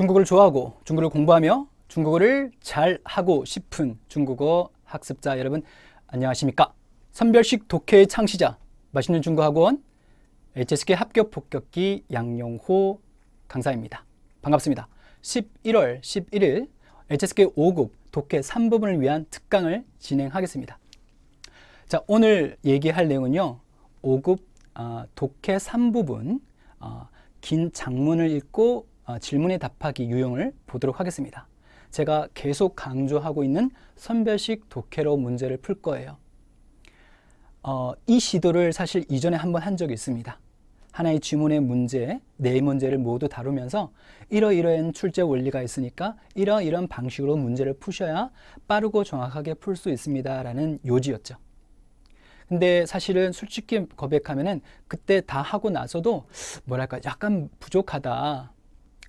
중국어를 좋아하고 중국어를 공부하며 중국어를 잘하고 싶은 중국어 학습자 여러분 안녕하십니까? 선별식 독해의 창시자 맛있는 중국어학원 HSK 합격 복격기 양용호 강사입니다. 반갑습니다. 11월 11일 HSK 5급 독해 3부분을 위한 특강을 진행하겠습니다. 자, 오늘 얘기할 내용은요. 5급 독해 3부분 긴 장문을 읽고 질문에 답하기 유형을 보도록 하겠습니다. 제가 계속 강조하고 있는 선별식 독해로 문제를 풀 거예요. 이 시도를 사실 이전에 한번 한 적이 있습니다. 하나의 지문의 문제, 네 문제를 모두 다루면서 이러이러한 출제 원리가 있으니까 이러이러한 방식으로 문제를 푸셔야 빠르고 정확하게 풀 수 있습니다 라는 요지였죠. 근데 사실은 솔직히 고백하면은 그때 다 하고 나서도 뭐랄까 약간 부족하다,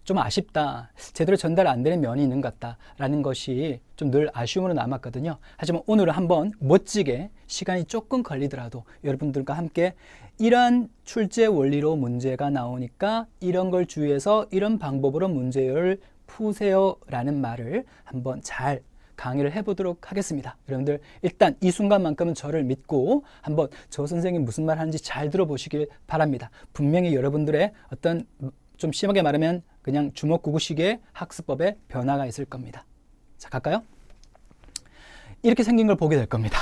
좀 아쉽다, 제대로 전달 안 되는 면이 있는 것 같다 라는 것이 좀 늘 아쉬움으로 남았거든요. 하지만 오늘은 한번 멋지게 시간이 조금 걸리더라도 여러분들과 함께 이런 출제 원리로 문제가 나오니까 이런 걸 주의해서 이런 방법으로 문제를 푸세요 라는 말을 한번 잘 강의를 해보도록 하겠습니다. 여러분들 일단 이 순간만큼은 저를 믿고 한번 저 선생님 무슨 말 하는지 잘 들어보시길 바랍니다. 분명히 여러분들의 어떤 좀 심하게 말하면 그냥 주먹구구식의 학습법에 변화가 있을 겁니다. 자, 갈까요? 이렇게 생긴 걸 보게 될 겁니다.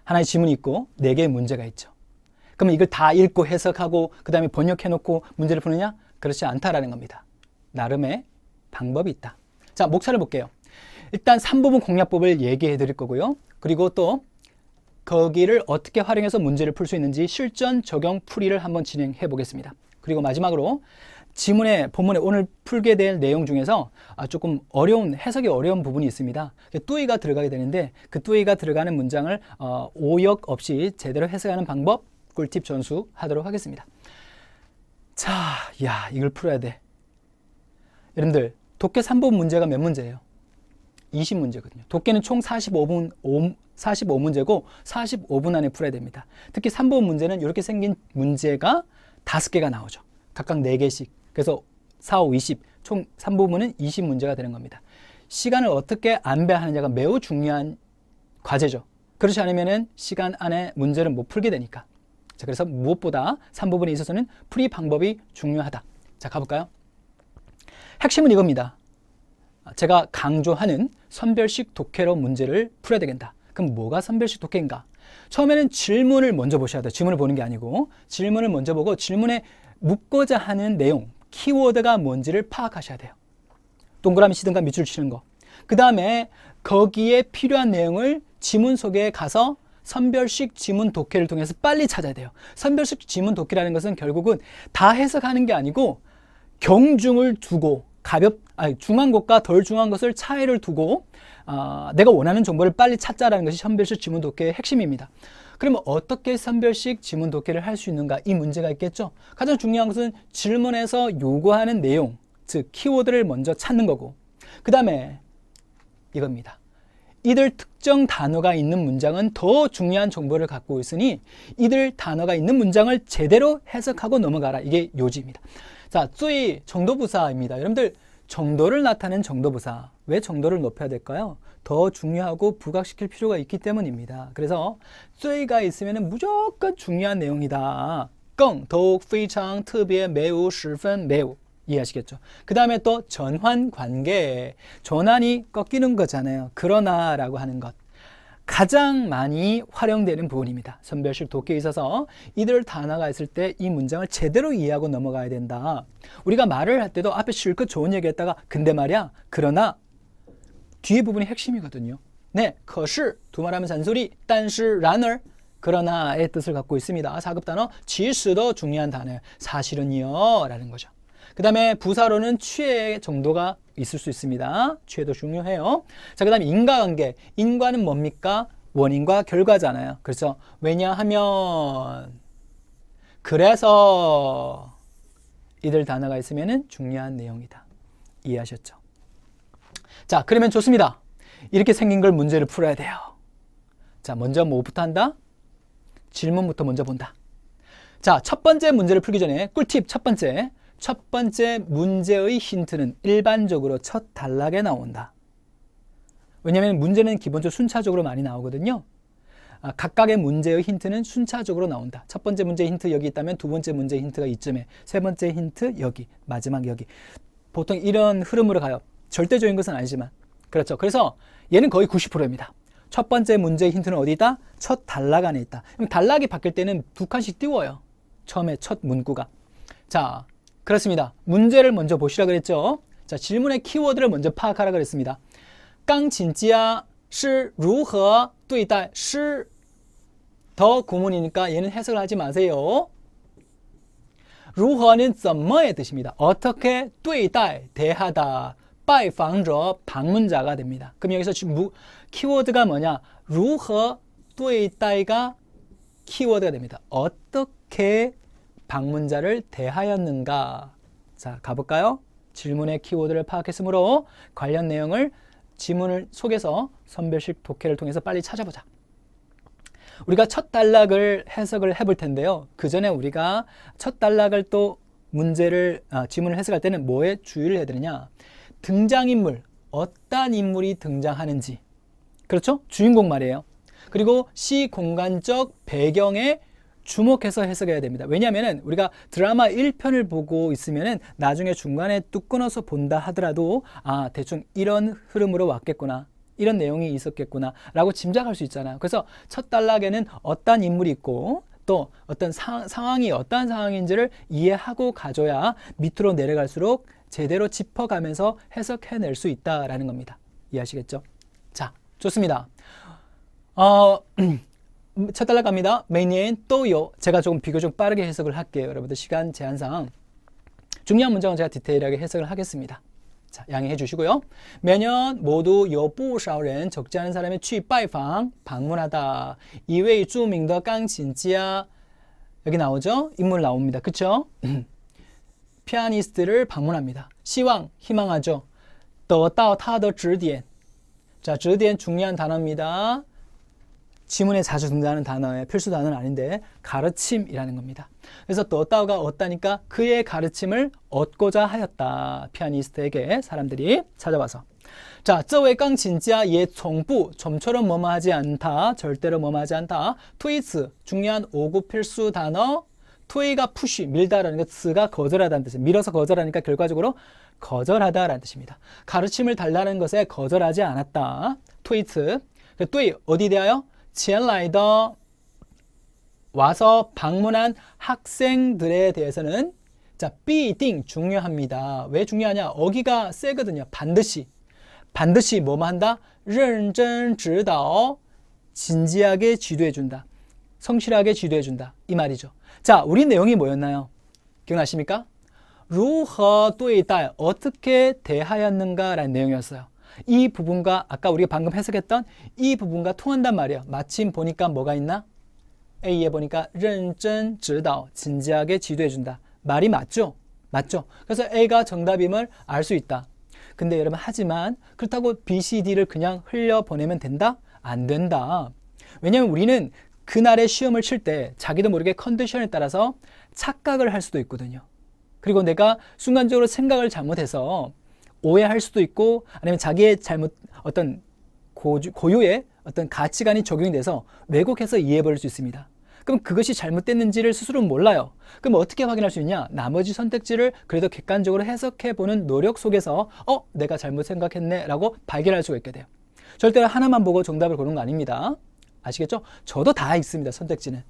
하나의 지문이 있고 4개의 문제가 있죠. 그러면 이걸 다 읽고 해석하고 그 다음에 번역해놓고 문제를 푸느냐? 그렇지 않다라는 겁니다. 나름의 방법이 있다. 자, 목차를 볼게요. 일단 3부분 공략법을 얘기해 드릴 거고요. 그리고 또 거기를 어떻게 활용해서 문제를 풀 수 있는지 실전 적용 풀이를 한번 진행해 보겠습니다. 그리고 마지막으로 지문의 본문에 오늘 풀게 될 내용 중에서 조금 해석이 어려운 부분이 있습니다. 뚜이가 들어가게 되는데 그 뚜이가 들어가는 문장을 오역 없이 제대로 해석하는 방법 꿀팁 전수하도록 하겠습니다. 자, 이걸 풀어야 돼. 여러분들 독해 3부분 문제가 몇 문제예요? 20문제거든요. 독해는 총 45문제고 45분 안에 풀어야 됩니다. 특히 3부분 문제는 이렇게 생긴 문제가 5개가 나오죠. 각각 4개씩. 그래서 4, 5, 20, 총 3부분은 20문제가 되는 겁니다. 시간을 어떻게 안배하느냐가 매우 중요한 과제죠. 그렇지 않으면 시간 안에 문제를 못 풀게 되니까. 자, 그래서 무엇보다 3부분에 있어서는 풀이 방법이 중요하다. 자, 가볼까요? 핵심은 이겁니다. 제가 강조하는 선별식 독해로 문제를 풀어야 되겠다. 그럼 뭐가 선별식 독해인가? 처음에는 질문을 먼저 보셔야 돼요. 질문을 보는 게 아니고 질문을 먼저 보고 질문에 묻고자 하는 내용, 키워드가 뭔지를 파악하셔야 돼요. 동그라미 치든가 밑줄 치는 거. 그 다음에 거기에 필요한 내용을 지문 속에 가서 선별식 지문 독해를 통해서 빨리 찾아야 돼요. 선별식 지문 독해라는 것은 결국은 다 해석하는 게 아니고 경중을 두고 중한 것과 덜 중한 것을 차이를 두고 내가 원하는 정보를 빨리 찾자라는 것이 선별식 지문 독해의 핵심입니다. 그러면 어떻게 선별식 지문 독해를 할 수 있는가? 이 문제가 있겠죠. 가장 중요한 것은 질문에서 요구하는 내용, 즉 키워드를 먼저 찾는 거고 그 다음에 이겁니다. 이들 특정 단어가 있는 문장은 더 중요한 정보를 갖고 있으니 이들 단어가 있는 문장을 제대로 해석하고 넘어가라. 이게 요지입니다. 자, 쯔이 정도부사입니다. 여러분들 정도를 나타내는 정도부사. 왜 정도를 높여야 될까요? 더 중요하고 부각시킬 필요가 있기 때문입니다. 그래서 쯔이가 있으면 무조건 중요한 내용이다. 更, 더욱, 非常, 特别, 매우, 十分, 매우. 이해하시겠죠? 그 다음에 또 전환 관계. 전환이 꺾이는 거잖아요. 그러나 라고 하는 것. 가장 많이 활용되는 부분입니다. 선별식 독해에 있어서 이들 단어가 있을 때 이 문장을 제대로 이해하고 넘어가야 된다. 우리가 말을 할 때도 앞에 실컷 좋은 얘기했다가 근데 말이야, 그러나 뒤에 부분이 핵심이거든요. 네, 可是 두말하면 잔소리, 但是 然而 그러나의 뜻을 갖고 있습니다. 4급 단어, 其实도 중요한 단어예요. 사실은요 라는 거죠. 그 다음에 부사로는 취해 정도가 있을 수 있습니다. 취해도 중요해요. 자, 그 다음에 인과관계. 인과는 뭡니까? 원인과 결과잖아요. 그래서 왜냐하면 그래서 이들 단어가 있으면 중요한 내용이다. 이해하셨죠? 자, 그러면 좋습니다. 이렇게 생긴 걸 문제를 풀어야 돼요. 자, 먼저 뭐부터 한다? 질문부터 먼저 본다. 자, 첫 번째 문제를 풀기 전에 꿀팁 첫 번째. 첫 번째 문제의 힌트는 일반적으로 첫 단락에 나온다. 왜냐하면 문제는 기본적으로 순차적으로 많이 나오거든요. 각각의 문제의 힌트는 순차적으로 나온다. 첫 번째 문제 힌트 여기 있다면 두 번째 문제 힌트가 이쯤에, 세 번째 힌트 여기, 마지막 여기. 보통 이런 흐름으로 가요. 절대적인 것은 아니지만. 그렇죠. 그래서 얘는 거의 90%입니다. 첫 번째 문제 힌트는 어디 있다? 첫 단락 안에 있다. 그럼 단락이 바뀔 때는 두 칸씩 띄워요. 처음에 첫 문구가. 자, 그렇습니다. 문제를 먼저 보시라 그랬죠. 자, 질문의 키워드를 먼저 파악하라 그랬습니다. 钢琴家是如何对待诗 더 구문이니까 얘는 해석을 하지 마세요. 如何는 怎么의 뜻입니다. 어떻게 对待 대하다. 拜访者 방문자가 됩니다. 그럼 여기서 키워드가 뭐냐? 如何对待가 키워드가 됩니다. 어떻게 방문자를 대하였는가? 자, 가볼까요? 질문의 키워드를 파악했으므로 관련 내용을 지문을 속에서 선별식 독해를 통해서 빨리 찾아보자. 우리가 첫 단락을 해석을 해볼 텐데요. 그 전에 우리가 첫 단락을 또 문제를 지문을 해석할 때는 뭐에 주의를 해야 되느냐? 등장인물, 어떤 인물이 등장하는지, 그렇죠? 주인공 말이에요. 그리고 시 공간적 배경에 주목해서 해석해야 됩니다. 왜냐하면 우리가 드라마 1편을 보고 있으면 나중에 중간에 뚝 끊어서 본다 하더라도 대충 이런 흐름으로 왔겠구나, 이런 내용이 있었겠구나 라고 짐작할 수 있잖아요. 그래서 첫 단락에는 어떤 인물이 있고 또 어떤 상황이 어떤 상황인지를 이해하고 가줘야 밑으로 내려갈수록 제대로 짚어가면서 해석해낼 수 있다라는 겁니다. 이해하시겠죠? 자, 좋습니다. 첫 단락 갑니다. 每年都有. 제가 조금 비교적 빠르게 해석을 할게요. 여러분들 시간 제한상 중요한 문장은 제가 디테일하게 해석을 하겠습니다. 자, 양해해 주시고요. 매년 모두 有不少人 적지 않은 사람이 去拜访 방문하다. 一位著名的钢琴家 여기 나오죠? 인물 나옵니다. 그쵸? 피아니스트를 방문합니다. 希望 희망하죠. 得到他的指点. 자, 指点 중요한 단어입니다. 지문에 자주 등장하는 단어예요. 필수 단어는 아닌데 가르침이라는 겁니다. 그래서 더다가 얻다니까 그의 가르침을 얻고자 하였다. 피아니스트에게 사람들이 찾아와서. 자, 这位钢琴家也从不 좀처럼 뭐뭐하지 않다. 절대로 뭐뭐하지 않다. 트위츠 중요한 5구 필수 단어. 트위가 푸시 밀다라는 것, 스가 거절하다는 뜻이에요. 밀어서 거절하니까 결과적으로 거절하다라는 뜻입니다. 가르침을 달라는 것에 거절하지 않았다. 트위츠. 뚜이 어디 대하여? 前来的 와서 방문한 학생들에 대해서는 자, 必定 중요합니다. 왜 중요하냐? 어기가 세거든요. 반드시 뭐만 한다? 认真指导 진지하게 지도해준다. 성실하게 지도해준다. 이 말이죠. 자, 우리 내용이 뭐였나요? 기억나십니까? 如何对待 어떻게 대하였는가 라는 내용이었어요. 이 부분과 아까 우리가 방금 해석했던 이 부분과 통한단 말이에요. 마침 보니까 뭐가 있나? A에 보니까 认真指导 진지하게 지도해준다. 말이 맞죠? 맞죠? 그래서 A가 정답임을 알 수 있다. 근데 여러분 하지만 그렇다고 B, C, D를 그냥 흘려보내면 된다? 안 된다. 왜냐하면 우리는 그날의 시험을 칠 때 자기도 모르게 컨디션에 따라서 착각을 할 수도 있거든요. 그리고 내가 순간적으로 생각을 잘못해서 오해할 수도 있고 아니면 자기의 잘못 어떤 고유의 어떤 가치관이 적용이 돼서 왜곡해서 이해해버릴 수 있습니다. 그럼 그것이 잘못됐는지를 스스로 몰라요. 그럼 어떻게 확인할 수 있냐? 나머지 선택지를 그래도 객관적으로 해석해보는 노력 속에서 내가 잘못 생각했네 라고 발견할 수가 있게 돼요. 절대로 하나만 보고 정답을 고르는 거 아닙니다. 아시겠죠? 저도 다 있습니다. 선택지는.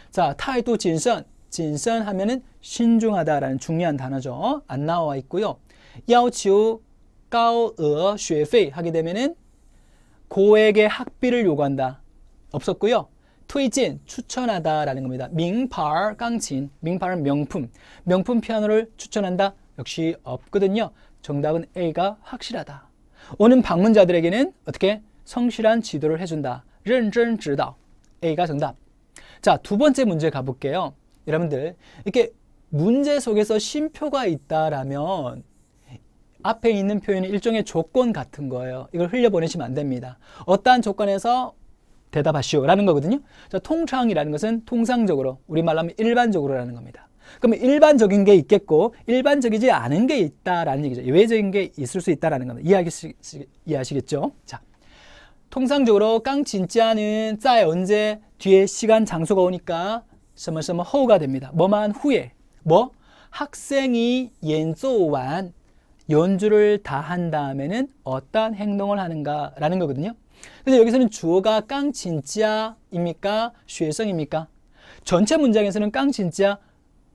자, 타이도 진선. 진선 하면은 신중하다라는 중요한 단어죠. 안 나와 있고요. 要求高额学费 하게 되면은 고액의 학비를 요구한다. 없었고요. 推荐 추천하다라는 겁니다. 名牌钢琴 名牌은 명품. 명품 피아노를 추천한다. 역시 없거든요. 정답은 A가 확실하다. 오는 방문자들에게는 어떻게? 성실한 지도를 해준다. 认真指导 A가 정답. 자, 두 번째 문제 가볼게요. 여러분들 이렇게 문제 속에서 쉼표가 있다라면 앞에 있는 표현이 일종의 조건 같은 거예요. 이걸 흘려보내시면 안 됩니다. 어떠한 조건에서 대답하시오 라는 거거든요. 자, 통상이라는 것은 통상적으로, 우리말로 하면 일반적으로라는 겁니다. 그러면 일반적인 게 있겠고 일반적이지 않은 게 있다라는 얘기죠. 예외적인 게 있을 수 있다라는 겁니다. 이해하시겠죠? 자, 통상적으로 깡진짜는 在 언제 뒤에 시간 장소가 오니까 什么什么 后가 됩니다. 뭐만 후에 뭐 학생이 演奏完 연주를 다 한 다음에는 어떤 행동을 하는가라는 거거든요. 근데 여기서는 주어가 깡진짜입니까? 学生입니까? 전체 문장에서는 깡진짜,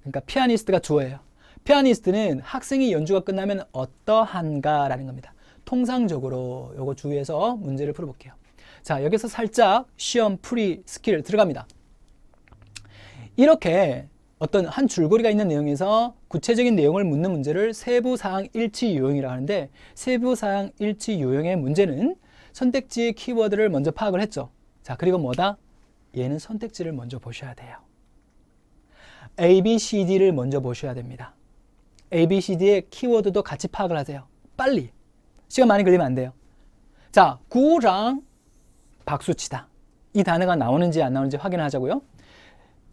그러니까 피아니스트가 주어예요. 피아니스트는 학생이 연주가 끝나면 어떠한가라는 겁니다. 통상적으로 요거 주의해서 문제를 풀어볼게요. 자, 여기서 살짝 시험 풀이 스킬 들어갑니다. 이렇게 어떤 한 줄거리가 있는 내용에서 구체적인 내용을 묻는 문제를 세부사항 일치 요형이라고 하는데, 세부사항 일치 요형의 문제는 선택지의 키워드를 먼저 파악을 했죠. 자, 그리고 뭐다? 얘는 선택지를 먼저 보셔야 돼요. A, B, C, D를 먼저 보셔야 됩니다. A, B, C, D의 키워드도 같이 파악을 하세요. 빨리. 시간 많이 걸리면 안 돼요. 자, 구장 박수치다. 이 단어가 나오는지 안 나오는지 확인하자고요.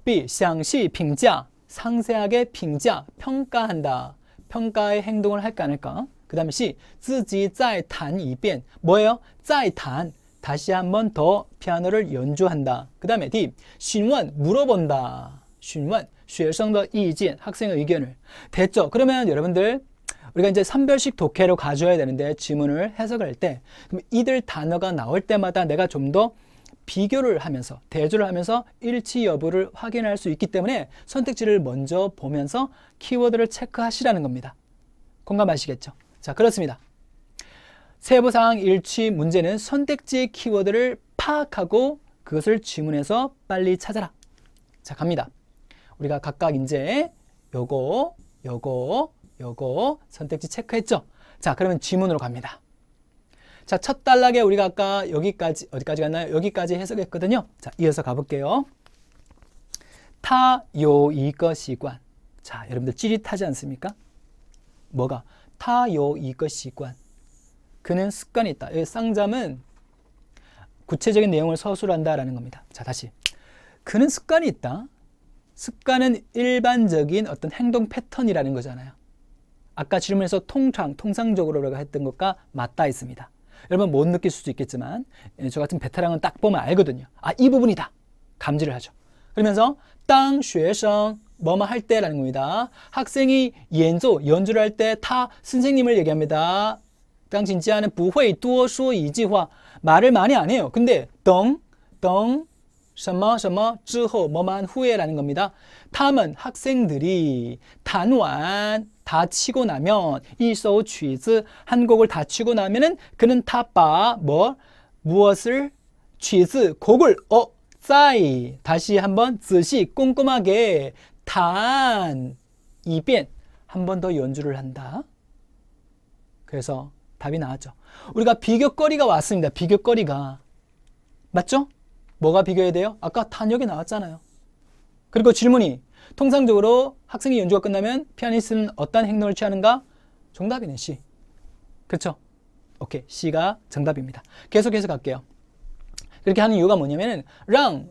B, 详细评价 상세하게评价, 평가한다. 평가의 행동을 할까 안 할까? 그 다음에 C, 自己再弹一遍 뭐예요? 再弹 다시 한 번 더 피아노를 연주한다. 그 다음에 D, 询问 물어본다. 询问学生的意见 학생의 의견을. 됐죠? 그러면 여러분들 우리가 이제 선별식 독해로 가져야 되는데 지문을 해석할 때 그럼 이들 단어가 나올 때마다 내가 좀 더 비교를 하면서 대조를 하면서 일치 여부를 확인할 수 있기 때문에 선택지를 먼저 보면서 키워드를 체크하시라는 겁니다. 공감하시겠죠? 자, 그렇습니다. 세부사항 일치 문제는 선택지의 키워드를 파악하고 그것을 지문에서 빨리 찾아라. 자, 갑니다. 우리가 각각 이제 요거 선택지 체크했죠? 자, 그러면 지문으로 갑니다. 자, 첫 단락에 우리가 아까 여기까지 어디까지 갔나요? 여기까지 해석했거든요. 자, 이어서 가볼게요. 他有一个习惯. 자, 여러분들 찌릿하지 않습니까? 뭐가? 他有一个习惯. 그는 습관이 있다. 여기 쌍잠은 구체적인 내용을 서술한다라는 겁니다. 자, 다시. 그는 습관이 있다. 습관은 일반적인 어떤 행동 패턴이라는 거잖아요. 아까 질문에서 통상적으로라고 했던 것과 맞닿아 있습니다. 여러분 못 느낄 수도 있겠지만 저 같은 베테랑은 딱 보면 알거든요. 아, 이 부분이다. 감지를 하죠. 그러면서 当学生 뭐뭐 할 때라는 겁니다. 학생이 연주를 할 때 타 선생님을 얘기합니다. 当진짜는不会多说一句话 말을 많이 안 해요. 근데 等什么什么之后 뭐만 후에라는 겁니다. 他们 학생들이 弹完 다 치고 나면 이首曲子 한 곡을 다 치고 나면은 그는 다 무엇을 曲子 곡을 再 다시 한번 仔细 꼼꼼하게 弹一遍 한 번 더 연주를 한다. 그래서 답이 나왔죠. 우리가 비교거리가 왔습니다. 비교거리가 맞죠? 뭐가 비교해야 돼요? 아까 탄역이 나왔잖아요. 그리고 질문이 통상적으로 학생이 연주가 끝나면 피아니스트는 어떤 행동을 취하는가? 정답이네, C. 그렇죠? 오케이, C가 정답입니다. 계속해서 갈게요. 그렇게 하는 이유가 뭐냐면은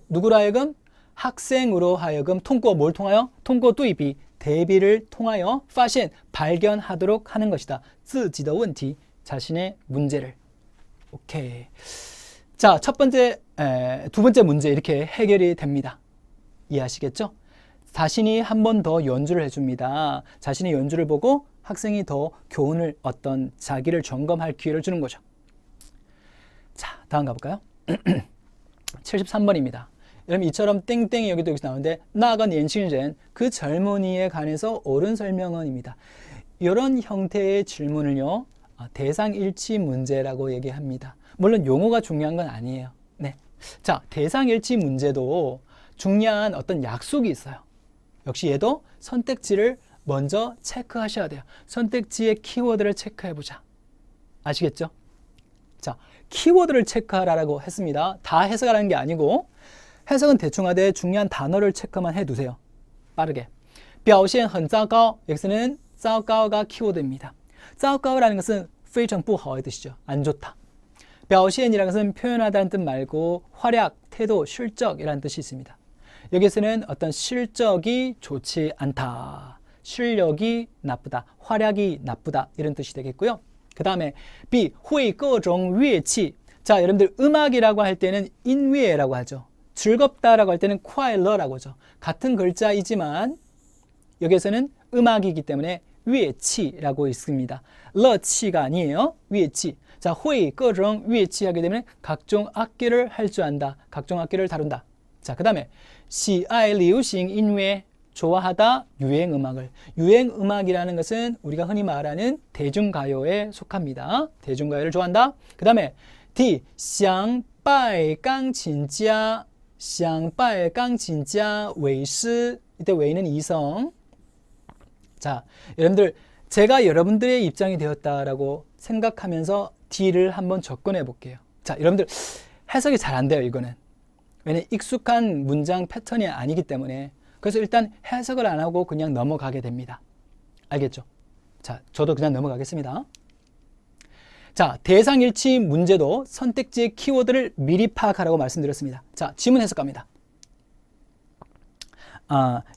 누구로 하여금? 학생으로 하여금 통과 뭘 통하여? 통과对比 대비를 통하여 发现 발견하도록 하는 것이다. 自己的问题 자신의 문제를. 오케이. 자, 두 번째 문제 이렇게 해결이 됩니다. 이해하시겠죠? 자신이 한 번 더 연주를 해줍니다. 자신의 연주를 보고 학생이 더 교훈을 어떤 자기를 점검할 기회를 주는 거죠. 자, 다음 가볼까요? 73번입니다. 여러분 이처럼 땡땡이 여기도 나오는데 나가年轻人 그 젊은이에 관해서 옳은 설명은입니다. 이런 형태의 질문을요 대상 일치 문제라고 얘기합니다. 물론 용어가 중요한 건 아니에요. 네. 자, 대상 일치 문제도 중요한 어떤 약속이 있어요. 역시 얘도 선택지를 먼저 체크하셔야 돼요. 선택지의 키워드를 체크해보자. 아시겠죠? 자, 키워드를 체크하라고 했습니다. 다 해석하라는 게 아니고 해석은 대충 하되 중요한 단어를 체크만 해두세요. 빠르게. 表现很糟糕 여기서는 糟糕가 키워드입니다. 糟糕라는 것은 非常不好의 뜻이죠. 안 좋다. 表现이라는 것은 표현하다는 뜻 말고 활약, 태도, 실적이라는 뜻이 있습니다. 여기서는 어떤 실적이 좋지 않다. 실력이 나쁘다. 활약이 나쁘다. 이런 뜻이 되겠고요. 그 다음에 B. 会各种乐器. 자, 여러분들 음악이라고 할 때는 인위라고 하죠. 즐겁다라고 할 때는 快乐라고 하죠. 같은 글자이지만 여기서는 음악이기 때문에 乐器라고 있습니다. 乐器가 아니에요. 乐器. 자, 会各种乐器 하게 되면 각종 악기를 할 줄 안다. 각종 악기를 다룬다. 자, 그 다음에 喜爱流行音乐. 좋아하다 유행음악을. 유행음악이라는 것은 우리가 흔히 말하는 대중가요에 속합니다. 대중가요를 좋아한다. 그 다음에 D. 想拜钢琴家. 想拜钢琴家为师. 이때 왜는 이성. 자, 여러분들 제가 여러분들의 입장이 되었다라고 생각하면서 D를 한번 접근해 볼게요. 자, 여러분들 해석이 잘 안 돼요, 이거는. 왜냐면 익숙한 문장 패턴이 아니기 때문에. 그래서 일단 해석을 안 하고 그냥 넘어가게 됩니다. 알겠죠? 자, 저도 그냥 넘어가겠습니다. 자, 대상일치 문제도 선택지의 키워드를 미리 파악하라고 말씀드렸습니다. 자, 지문 해석갑니다.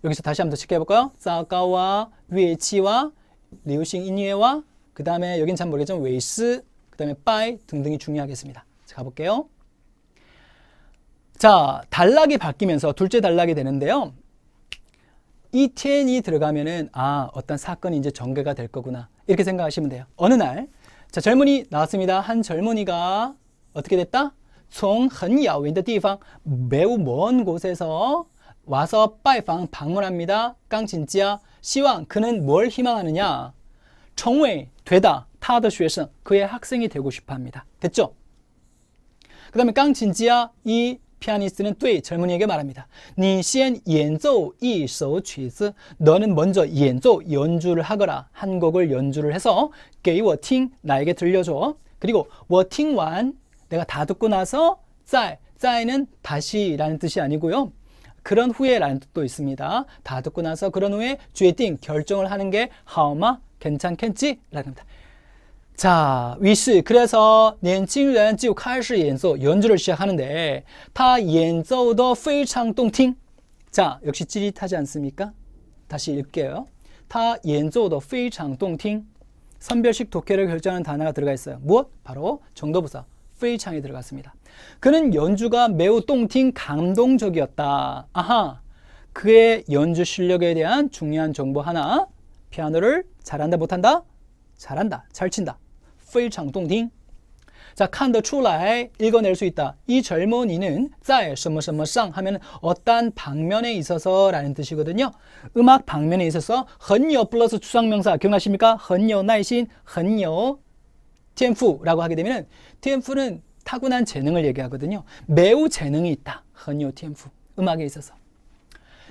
여기서 다시 한번 더 체크해 볼까요? 糟糕와 乐器와 流行音乐와 그 다음에 여긴 잘 모르겠지만 为师 그 다음에 by 등등이 중요하겠습니다. 자, 가볼게요. 자, 단락이 바뀌면서 둘째 단락이 되는데요. 이 tien이 들어가면은 어떤 사건이 이제 전개가 될 거구나 이렇게 생각하시면 돼요. 어느 날 자, 젊은이 나왔습니다. 한 젊은이가 어떻게 됐다? 从很遥远的地方 매우 먼 곳에서 와서 拜访 방문합니다. 깡진지야 시황 그는 뭘 희망하느냐? 成为 되다 他的学生 그의 학생이 되고 싶어 합니다. 됐죠? 그 다음에 깡진지야 이 피아니스트는 对 젊은이에게 말합니다. 你先演奏一首曲子 너는 먼저 演奏 연주를 하거라. 한 곡을 연주를 해서 给我听 나에게 들려줘. 그리고 我听完 내가 다 듣고 나서 再는 다시라는 뜻이 아니고요. 그런 후에라는 뜻도 있습니다. 다 듣고 나서 그런 후에 决定 결정을 하는 게 好吗 괜찮겠지? 라는 겁니다. 자, 위시 그래서 年轻人就开始演奏 연주를 시작하는데 他演奏得非常动听 자, 역시 찌릿하지 않습니까? 다시 읽게요. 他演奏得非常动听 선별식 독해를 결정하는 단어가 들어가 있어요. 무엇? 바로 정도부사 非常이 들어갔습니다. 그는 연주가 매우 똥팅 감동적이었다. 아하, 그의 연주 실력에 대한 중요한 정보 하나. 피아노를 잘한다 못한다? 잘한다, 잘 친다. 非常动听. 자, 看得出来 읽어낼 수 있다. 이 젊은이는 在什么什么上 하면 어떠한 방면에 있어서 라는 뜻이거든요. 음악 방면에 있어서 很有 플러스 추상명사 기억나십니까? 很有耐心, 很有 天赋라고 하게 되면天赋는 타고난 재능을 얘기하거든요. 매우 재능이 있다. 很有天赋 음악에 있어서.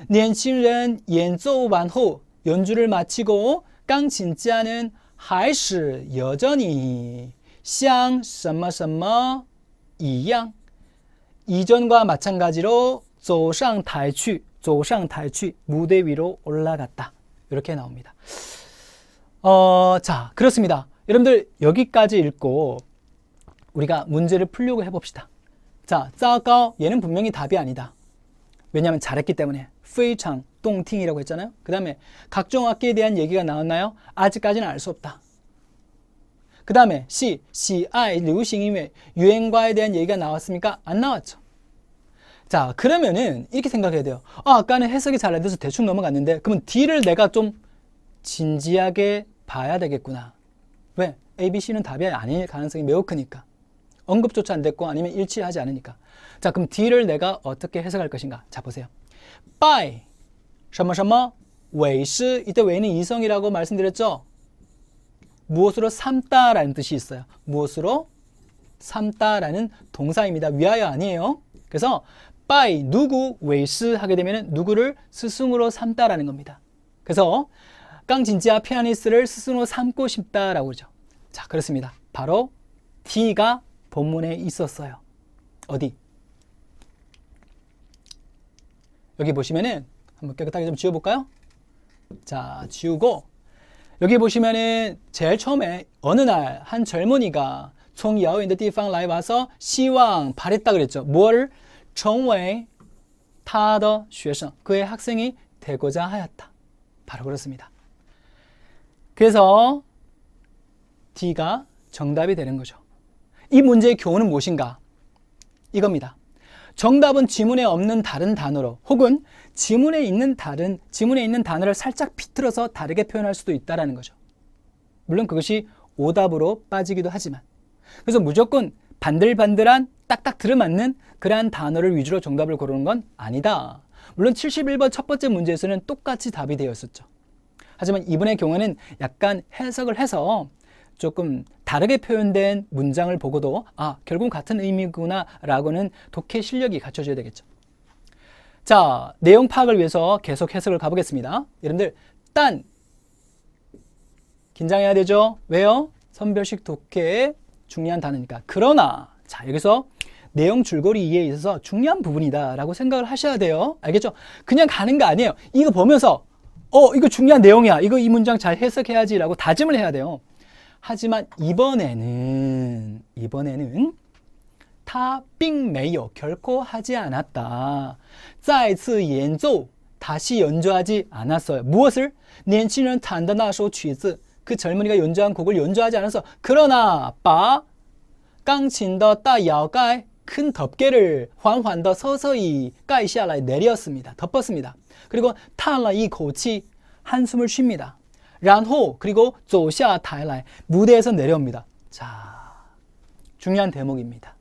年轻人演奏完后 연주를 마치고 깡진지아는 还是 여전히 像什么什么一样 이전과 마찬가지로 走上台去 무대 위로 올라갔다. 이렇게 나옵니다. 자, 그렇습니다. 여러분들 여기까지 읽고 우리가 문제를 풀려고 해봅시다. 자, 糟糕 얘는 분명히 답이 아니다. 왜냐하면 잘했기 때문에 非常 动听이라고 했잖아요. 그 다음에 각종 악기에 대한 얘기가 나왔나요? 아직까지는 알 수 없다. 그 다음에 시, 喜爱流行音乐 유행과에 대한 얘기가 나왔습니까? 안 나왔죠. 자, 그러면은 이렇게 생각해야 돼요. 아까는 해석이 잘 안 돼서 대충 넘어갔는데 그러면 D를 내가 좀 진지하게 봐야 되겠구나. 왜? A, B, C는 답이 아닐 가능성이 매우 크니까. 언급조차 안 됐고 아니면 일치하지 않으니까. 자, 그럼 D를 내가 어떻게 해석할 것인가? 자, 보세요. by 什么什么 为师 이때 왜는 이성이라고 말씀드렸죠? 무엇으로 삼다라는 뜻이 있어요. 무엇으로 삼다라는 동사입니다. 위하여 아니에요. 그래서 by 누구 为师 하게 되면 누구를 스승으로 삼다라는 겁니다. 그래서 깡진지아 피아니스트를 스승으로 삼고 싶다라고 그러죠. 자, 그렇습니다. 바로 D가 본문에 있었어요. 어디? 여기 보시면은 한번 깨끗하게 좀 지워볼까요? 자, 지우고 여기 보시면은 제일 처음에 어느 날 한 젊은이가 从遥远的地方来 와서 시황 바랬다 그랬죠. 뭘? 成为他的学生 그의 학생이 되고자 하였다. 바로 그렇습니다. 그래서 D가 정답이 되는 거죠. 이 문제의 교훈은 무엇인가? 이겁니다. 정답은 지문에 없는 다른 단어로 혹은 지문에 있는 단어를 살짝 비틀어서 다르게 표현할 수도 있다는 거죠. 물론 그것이 오답으로 빠지기도 하지만 그래서 무조건 반들반들한 딱딱 들어맞는 그러한 단어를 위주로 정답을 고르는 건 아니다. 물론 71번 첫 번째 문제에서는 똑같이 답이 되어 있었죠. 하지만 이번의 경우는 약간 해석을 해서 조금 다르게 표현된 문장을 보고도 결국 같은 의미구나 라고는 독해 실력이 갖춰져야 되겠죠. 자, 내용 파악을 위해서 계속 해석을 가보겠습니다. 여러분들 딴 긴장해야 되죠? 왜요? 선별식 독해의 중요한 단어니까. 그러나 자, 여기서 내용 줄거리 이해에 있어서 중요한 부분이다 라고 생각을 하셔야 돼요. 알겠죠? 그냥 가는 거 아니에요. 이거 보면서 이거 중요한 내용이야. 이 문장 잘 해석해야지 라고 다짐을 해야 돼요. 하지만 이번에는 他并没有 결코 하지 않았다. 再次演奏 다시 연주하지 않았어요. 무엇을? 年轻人弹的那首曲子 그 젊은이가 연주한 곡을 연주하지 않아서 그러나 把钢琴的大摇盖 큰 덮개를 缓缓的 서서히 盖下来 내렸습니다. 덮었습니다. 그리고 叹了一口气 한숨을 쉽니다. 然后 그리고 走下台来 무대에서 내려옵니다. 자, 중요한 대목입니다.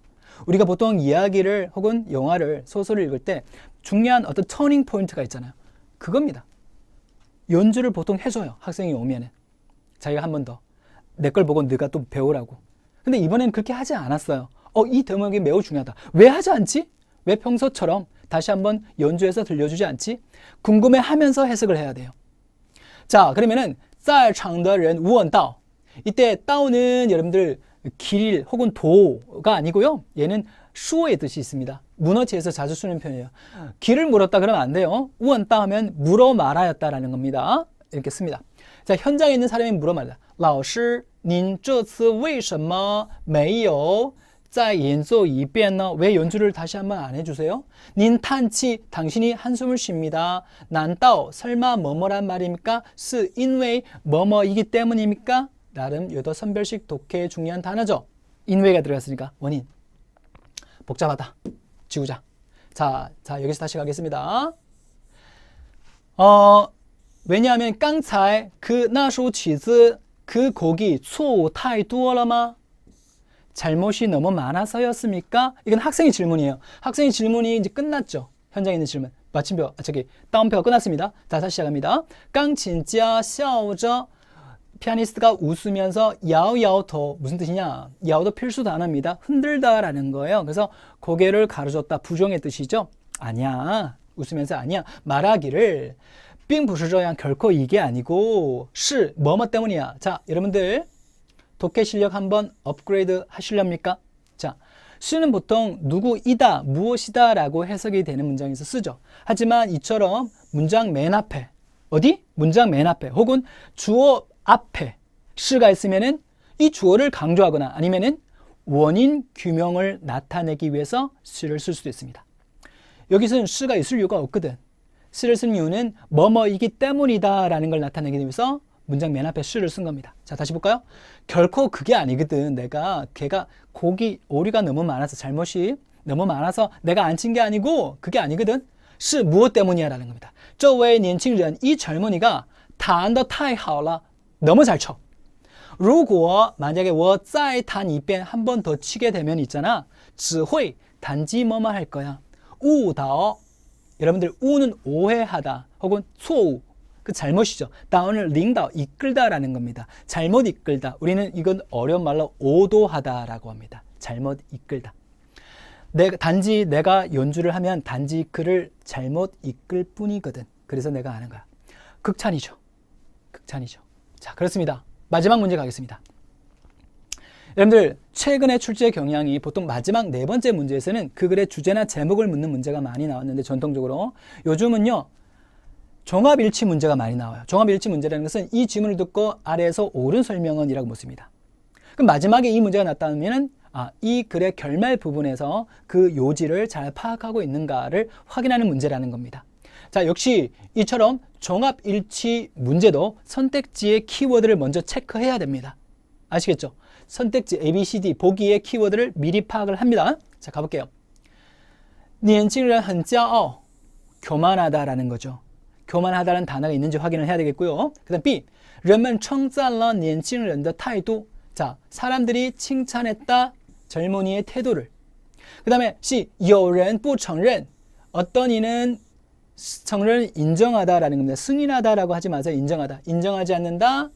우리가 보통 이야기를 혹은 영화를 소설을 읽을 때 중요한 어떤 터닝 포인트가 있잖아요. 그겁니다. 연주를 보통 해줘요. 학생이 오면은 자기가 한 번 더 내 걸 보고 네가 또 배우라고. 근데 이번엔 그렇게 하지 않았어요. 이 대목이 매우 중요하다. 왜 하지 않지? 왜 평소처럼 다시 한번 연주해서 들려주지 않지? 궁금해하면서 해석을 해야 돼요. 자, 그러면은 在场的人 无问道 이때 다오는 여러분들 길 혹은 도가 아니고요. 얘는 수어의 뜻이 있습니다. 문어체에서 자주 쓰는 표현이에요. 길을 물었다 그러면 안 돼요. 우원따 하면 물어 말하였다라는 겁니다. 이렇게 씁니다. 자, 현장에 있는 사람이 물어 말한다. 老师,您这次为什么没有再演奏一遍呢? 왜 연주를 다시 한번 안 해주세요? 您叹气, 당신이 한숨을 쉽니다. 难道 설마 뭐뭐란 말입니까? 是因为 뭐뭐이기 때문입니까? 나름 요도 선별식 독해의 중요한 단어죠. 인외가 들어갔으니까 원인. 복잡하다. 지우자. 자, 여기서 다시 가겠습니다. 왜냐하면 刚才 그 那首曲子 그 곡이 错误太多了吗? 잘못이 너무 많아서였습니까? 이건 학생의 질문이에요. 학생의 질문이 이제 끝났죠. 현장에 있는 질문. 마침표, 다운표가 끝났습니다. 자, 다시 시작합니다. 钢琴家笑着 피아니스트가 웃으면서 야오야오토 무슨 뜻이냐? 야오도 필수 단어입니다. 흔들다라는 거예요. 그래서 고개를 가로줬다 부정의 뜻이죠. 아니야. 웃으면서 아니야. 말하기를 并不是这样 결코 이게 아니고 是 뭐뭐 때문이야. 자, 여러분들 독해 실력 한번 업그레이드 하시렵니까? 자, 수는 보통 누구이다, 무엇이다 라고 해석이 되는 문장에서 쓰죠. 하지만 이처럼 문장 맨 앞에 어디? 문장 맨 앞에 혹은 주어 앞에 시가 있으면은 이 주어를 강조하거나 아니면은 원인 규명을 나타내기 위해서 시를 쓸 수도 있습니다. 여기서는 시가 있을 이유가 없거든. 시를 쓴 이유는 뭐뭐이기 때문이다 라는 걸 나타내기 위해서 문장 맨 앞에 시를 쓴 겁니다. 자, 다시 볼까요? 결코 그게 아니거든. 걔가 오류가 너무 많아서 잘못이 너무 많아서 내가 안 친 게 아니고 그게 아니거든. 시 무엇 때문이야 라는 겁니다. 这位年轻人 이 젊은이가 弹得太好了 너무 잘 쳐. 如果 만약에 我再弹一遍 한 번 더 치게 되면 있잖아. 只会 단지 뭐뭐 할 거야. 误导 여러분들 우는 오해하다 혹은 错误 그 잘못이죠. 다운을 링다 이끌다라는 겁니다. 잘못 이끌다. 우리는 이건 어려운 말로 오도하다라고 합니다. 잘못 이끌다. 단지 내가 연주를 하면 단지 그를 잘못 이끌 뿐이거든. 그래서 내가 아는 거야. 극찬이죠. 극찬이죠. 자, 그렇습니다. 마지막 문제 가겠습니다. 여러분들 최근에 출제 경향이 보통 마지막 네 번째 문제에서는 그 글의 주제나 제목을 묻는 문제가 많이 나왔는데 전통적으로 요즘은요. 종합일치 문제가 많이 나와요. 종합일치 문제라는 것은 이 질문을 듣고 아래에서 옳은 설명은 이라고 묻습니다. 그럼 마지막에 이 문제가 났다면 이 글의 결말 부분에서 그 요지를 잘 파악하고 있는가를 확인하는 문제라는 겁니다. 자, 역시 이처럼 종합일치 문제도 선택지의 키워드를 먼저 체크해야 됩니다. 아시겠죠? 선택지 A, B, C, D 보기의 키워드를 미리 파악을 합니다. 자, 가볼게요. 年轻人很骄傲, 교만하다라는 거죠. 교만하다라는 단어가 있는지 확인을 해야 되겠고요. 그 다음 B, 人们称赞了年轻人的态度. 자, 사람들이 칭찬했다 젊은이의 태도를. 그 다음에 C, 有人不承认, 어떤 이는承认, 인정하다라는 겁니다. 승인하다라고 하지 마세요. 인정하다. 인정하지 않는다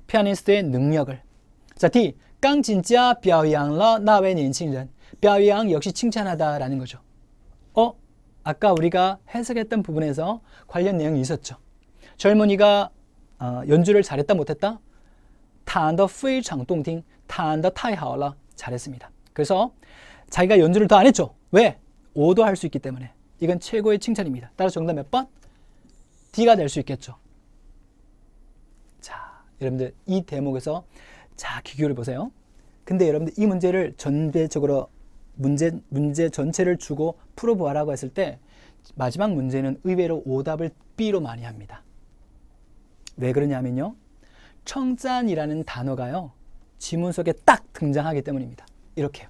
피아니스트의 능력을. 자, D, 钢琴家表扬了那位年轻人. 表扬 역시 칭찬하다라는 거죠. 아까 우리가 해석했던 부분에서 관련 내용이 있었죠. 젊은이가 연주를 잘했다 못했다? 弹得非常动听,弹得太好了. 잘했습니다. 그래서 자기가 연주를 더 안 했죠. 왜? O도 할 수 있기 때문에. 이건 최고의 칭찬입니다. 따라서 정답 몇 번? D가 될 수 있겠죠. 자, 여러분들 이 대목에서 자, 기교를 보세요. 근데 여러분들 이 문제를 전체적으로 문제 전체를 주고 풀어보아라고 했을 때 마지막 문제는 의외로 오답을 B로 많이 합니다. 왜 그러냐면요. 청짠이라는 단어가요. 지문 속에 딱 등장하기 때문입니다. 이렇게요.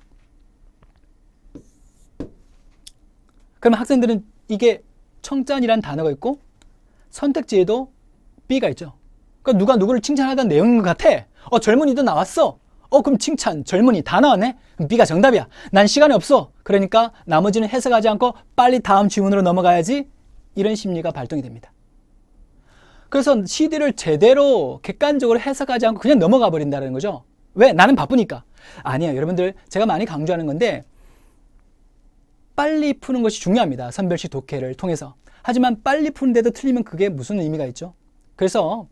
그러면 학생들은 이게 청짠이라는 단어가 있고 선택지에도 B가 있죠. 그러니까 누가 누구를 칭찬하던 내용인 것 같아. 젊은이도 나왔어. 그럼 칭찬, 젊은이 다 나왔네? 그럼 B가 정답이야. 난 시간이 없어. 그러니까 나머지는 해석하지 않고 빨리 다음 지문으로 넘어가야지. 이런 심리가 발동이 됩니다. 그래서 CD를 제대로 객관적으로 해석하지 않고 그냥 넘어가 버린다는 거죠. 왜? 나는 바쁘니까. 아니에요. 여러분들 제가 많이 강조하는 건데 빨리 푸는 것이 중요합니다. 선별식 독해를 통해서. 하지만 빨리 푸는데도 틀리면 그게 무슨 의미가 있죠? 그래서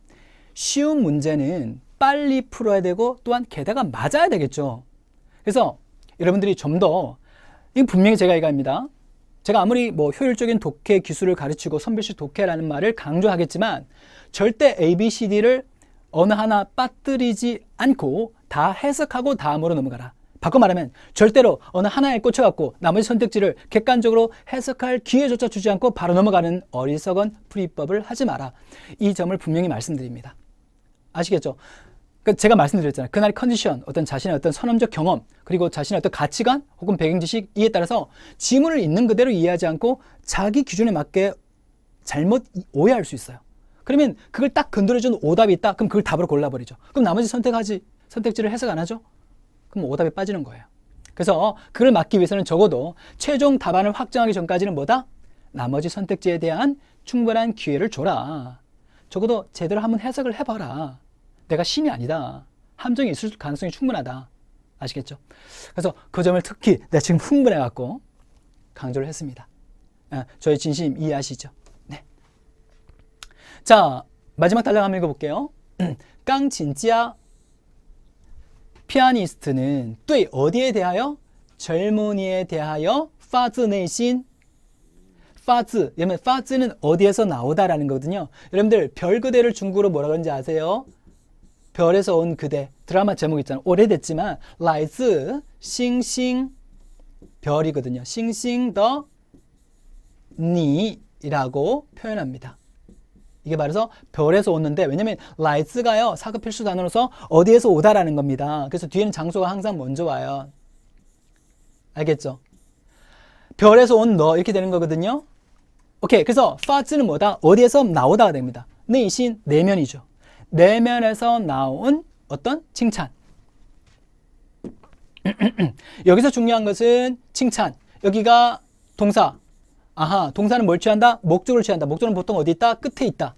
쉬운 문제는 빨리 풀어야 되고 또한 게다가 맞아야 되겠죠. 그래서 여러분들이 좀 더, 이건 분명히 제가 얘기합니다. 제가 아무리 효율적인 독해 기술을 가르치고 선별식 독해라는 말을 강조하겠지만 절대 A, B, C, D를 어느 하나 빠뜨리지 않고 다 해석하고 다음으로 넘어가라. 바꿔 말하면 절대로 어느 하나에 꽂혀갖고 나머지 선택지를 객관적으로 해석할 기회조차 주지 않고 바로 넘어가는 어리석은 풀이법을 하지 마라. 이 점을 분명히 말씀드립니다. 아시겠죠? 그러니까 제가 말씀드렸잖아요. 그날의 컨디션, 어떤 자신의 어떤 선험적 경험, 그리고 자신의 어떤 가치관 혹은 배경지식 이에 따라서 지문을 있는 그대로 이해하지 않고 자기 기준에 맞게 잘못 오해할 수 있어요. 그러면 그걸 딱 건드려준 오답이 있다? 그럼 그걸 답으로 골라버리죠. 그럼 나머지 선택지를 해석 안 하죠? 그럼 오답에 빠지는 거예요. 그래서 그걸 막기 위해서는 적어도 최종 답안을 확정하기 전까지는 뭐다? 나머지 선택지에 대한 충분한 기회를 줘라. 적어도 제대로 한번 해석을 해봐라. 내가 신이 아니다. 함정이 있을 가능성이 충분하다. 아시겠죠? 그래서 그 점을 특히 내가 지금 흥분해갖고 강조를 했습니다. 저의 진심 이해하시죠? 네. 자, 마지막 단락 한번 읽어볼게요. 깡친지아 피아니스트는 对 어디에 대하여? 젊은이에 대하여 发自内心 파즈, 여러분 파즈는 어디에서 나오다라는 거거든요. 여러분들 별 그대를 중국어로 뭐라 그러는지 아세요? 별에서 온 그대. 드라마 제목 있잖아요. 오래됐지만 来自 싱싱 별이거든요. 싱싱 더 니라고 표현합니다. 이게 말해서 별에서 오는데, 왜냐면 来自가요 사급 필수 단어로서 어디에서 오다라는 겁니다. 그래서 뒤에는 장소가 항상 먼저 와요. 알겠죠? 별에서 온 너 이렇게 되는 거거든요. 오케이. 그래서 파즈는 뭐다? 어디에서 나오다가 됩니다. 내신 내면이죠. 내면에서 나온 어떤 칭찬. 여기서 중요한 것은 칭찬. 여기가 동사. 동사는 뭘 취한다? 목적을 취한다. 목적은 보통 어디 있다? 끝에 있다.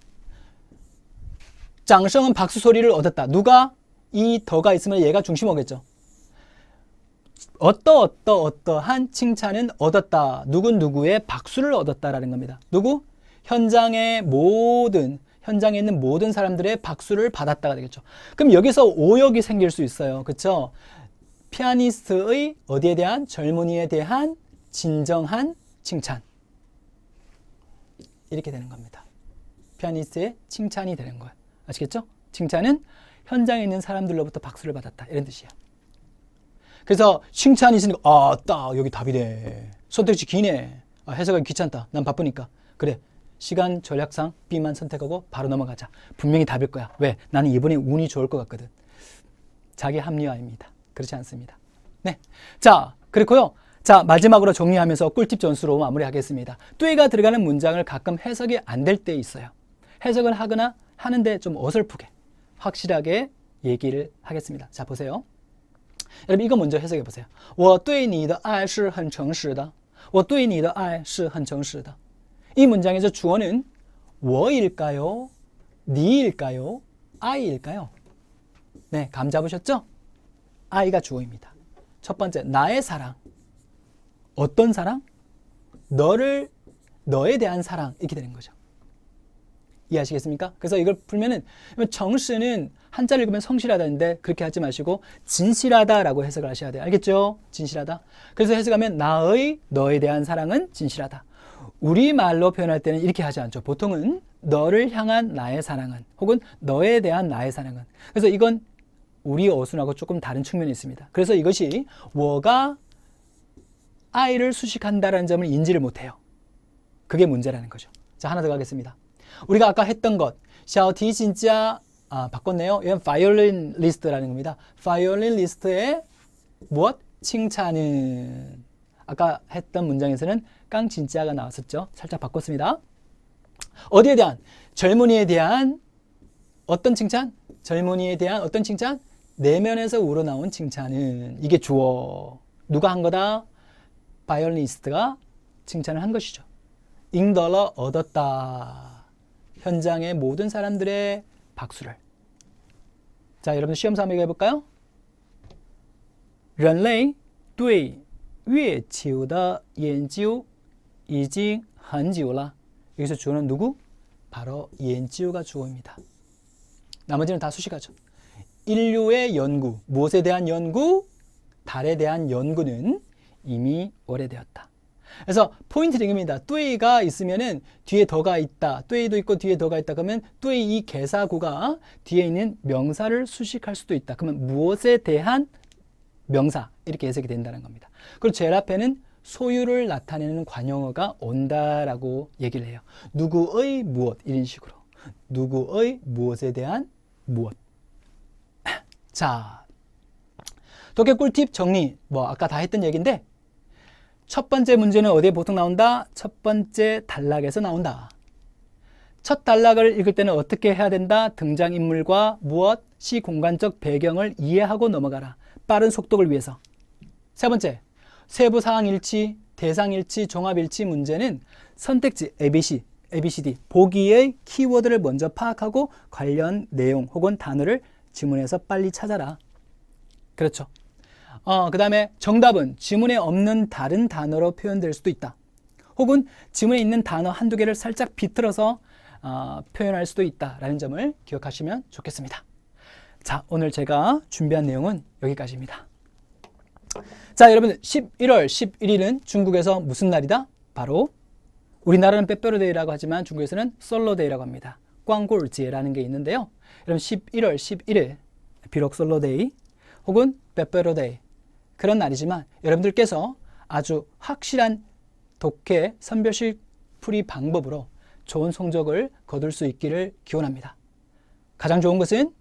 장성은 박수 소리를 얻었다. 누가? 이 더가 있으면 얘가 중심 오겠죠. 어떠한 칭찬은 얻었다. 누구의 박수를 얻었다라는 겁니다. 누구? 현장에 있는 모든 사람들의 박수를 받았다가 되겠죠. 그럼 여기서 오역이 생길 수 있어요. 그렇죠? 피아니스트의 어디에 대한? 젊은이에 대한 진정한 칭찬. 이렇게 되는 겁니다. 피아니스트의 칭찬이 되는 거예요. 아시겠죠? 칭찬은 현장에 있는 사람들로부터 박수를 받았다. 이런 뜻이에요. 그래서 칭찬이 있으니까 아, 딱 여기 답이네. 선택지 기네. 아, 해석하기 귀찮다. 난 바쁘니까. 그래. 시간 절약상 B만 선택하고 바로 넘어가자. 분명히 답일 거야. 왜? 나는 이번에 운이 좋을 것 같거든. 자기 합리화입니다. 그렇지 않습니다. 네. 자, 그렇고요. 자, 마지막으로 정리하면서 꿀팁 전수로 마무리하겠습니다. 뚜이가 들어가는 문장을 가끔 해석이 안 될 때 있어요. 해석을 하거나 하는데 좀 어설프게 확실하게 얘기를 하겠습니다. 자, 보세요. 여러분 이거 먼저 해석해 보세요. 我对你的爱是很诚实的. 我对你的爱是很诚实的. 이 문장에서 주어는 我일까요? 니일까요? 아이일까요? 네, 감 잡으셨죠? 아이가 주어입니다. 첫 번째, 나의 사랑. 어떤 사랑? 너에 대한 사랑. 이렇게 되는 거죠. 이해하시겠습니까? 그래서 이걸 풀면은 정시는 한자를 읽으면 성실하다는데 그렇게 하지 마시고 진실하다라고 해석을 하셔야 돼요. 알겠죠? 진실하다. 그래서 해석하면 너에 대한 사랑은 진실하다. 우리말로 표현할 때는 이렇게 하지 않죠. 보통은 너를 향한 나의 사랑은 혹은 너에 대한 나의 사랑은. 그래서 이건 우리 어순하고 조금 다른 측면이 있습니다. 그래서 이것이 我가 아이를 수식한다라는 점을 인지를 못해요. 그게 문제라는 거죠. 자, 하나 더 가겠습니다. 우리가 아까 했던 것, 샤오티 진짜 바꿨네요. 이건 바이올린 리스트라는 겁니다. 바이올린 리스트의 무엇? 칭찬은. 아까 했던 문장에서는 깡 진짜가 나왔었죠. 살짝 바꿨습니다. 어디에 대한? 젊은이에 대한 어떤 칭찬? 젊은이에 대한 어떤 칭찬? 내면에서 우러나온 칭찬은. 이게 주어. 누가 한 거다? 바이올리니스트가 칭찬을 한 것이죠. 잉더러 얻었다. 현장의 모든 사람들의 박수를. 자, 여러분 시험사 한번 해볼까요? 人类对月球的研究已经很久了. 여기서 주어는 누구? 바로 연지우가 주어입니다. 나머지는 다 수식하죠. 인류의 연구, 무엇에 대한 연구? 달에 대한 연구는 이미 오래되었다. 그래서 포인트는 이겁니다. 뚜이가 있으면은 뒤에 더가 있다. 뚜이도 있고 뒤에 더가 있다. 그러면 뚜이 이 개사구가 뒤에 있는 명사를 수식할 수도 있다. 그러면 무엇에 대한 명사 이렇게 해석이 된다는 겁니다. 그리고 제일 앞에는 소유를 나타내는 관용어가 온다라고 얘기를 해요. 누구의 무엇 이런 식으로. 누구의 무엇에 대한 무엇. 자, 독해 꿀팁 정리. 아까 다 했던 얘기인데 첫 번째 문제는 어디에 보통 나온다? 첫 번째 단락에서 나온다. 첫 단락을 읽을 때는 어떻게 해야 된다? 등장인물과 무엇, 시공간적 배경을 이해하고 넘어가라. 빠른 속독을 위해서. 세 번째, 세부사항일치, 대상일치, 종합일치 문제는 선택지 ABCD, 보기의 키워드를 먼저 파악하고 관련 내용 혹은 단어를 지문에서 빨리 찾아라. 그렇죠. 그 다음에 정답은 지문에 없는 다른 단어로 표현될 수도 있다. 혹은 지문에 있는 단어 한두 개를 살짝 비틀어서 표현할 수도 있다라는 점을 기억하시면 좋겠습니다. 자, 오늘 제가 준비한 내용은 여기까지입니다. 자, 여러분 11월 11일은 중국에서 무슨 날이다? 바로 우리나라는 빼빼로데이라고 하지만 중국에서는 솔로데이라고 합니다. 광골지라는 게 있는데요. 여러분 11월 11일 비록 솔로데이 혹은 빼빼로데이 그런 날이지만 여러분들께서 아주 확실한 독해 선별식 풀이 방법으로 좋은 성적을 거둘 수 있기를 기원합니다. 가장 좋은 것은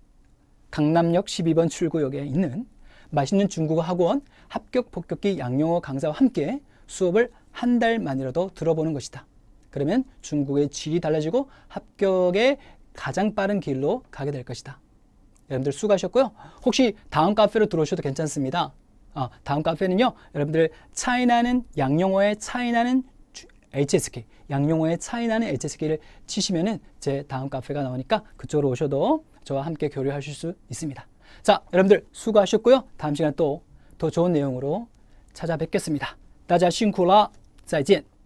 강남역 12번 출구역에 있는 맛있는 중국어 학원 합격 폭격기 양용어 강사와 함께 수업을 한 달 만이라도 들어보는 것이다. 그러면 중국의 질이 달라지고 합격의 가장 빠른 길로 가게 될 것이다. 여러분들 수고하셨고요. 혹시 다음 카페로 들어오셔도 괜찮습니다. 다음 카페는요, 여러분들 차이나는 양용어의 차이나는 HSK, 양용어의 차이나는 HSK를 치시면은 제 다음 카페가 나오니까 그쪽으로 오셔도 저와 함께 교류하실 수 있습니다. 자, 여러분들 수고하셨고요. 다음 시간에 또 더 좋은 내용으로 찾아뵙겠습니다. 大家辛苦了，再见。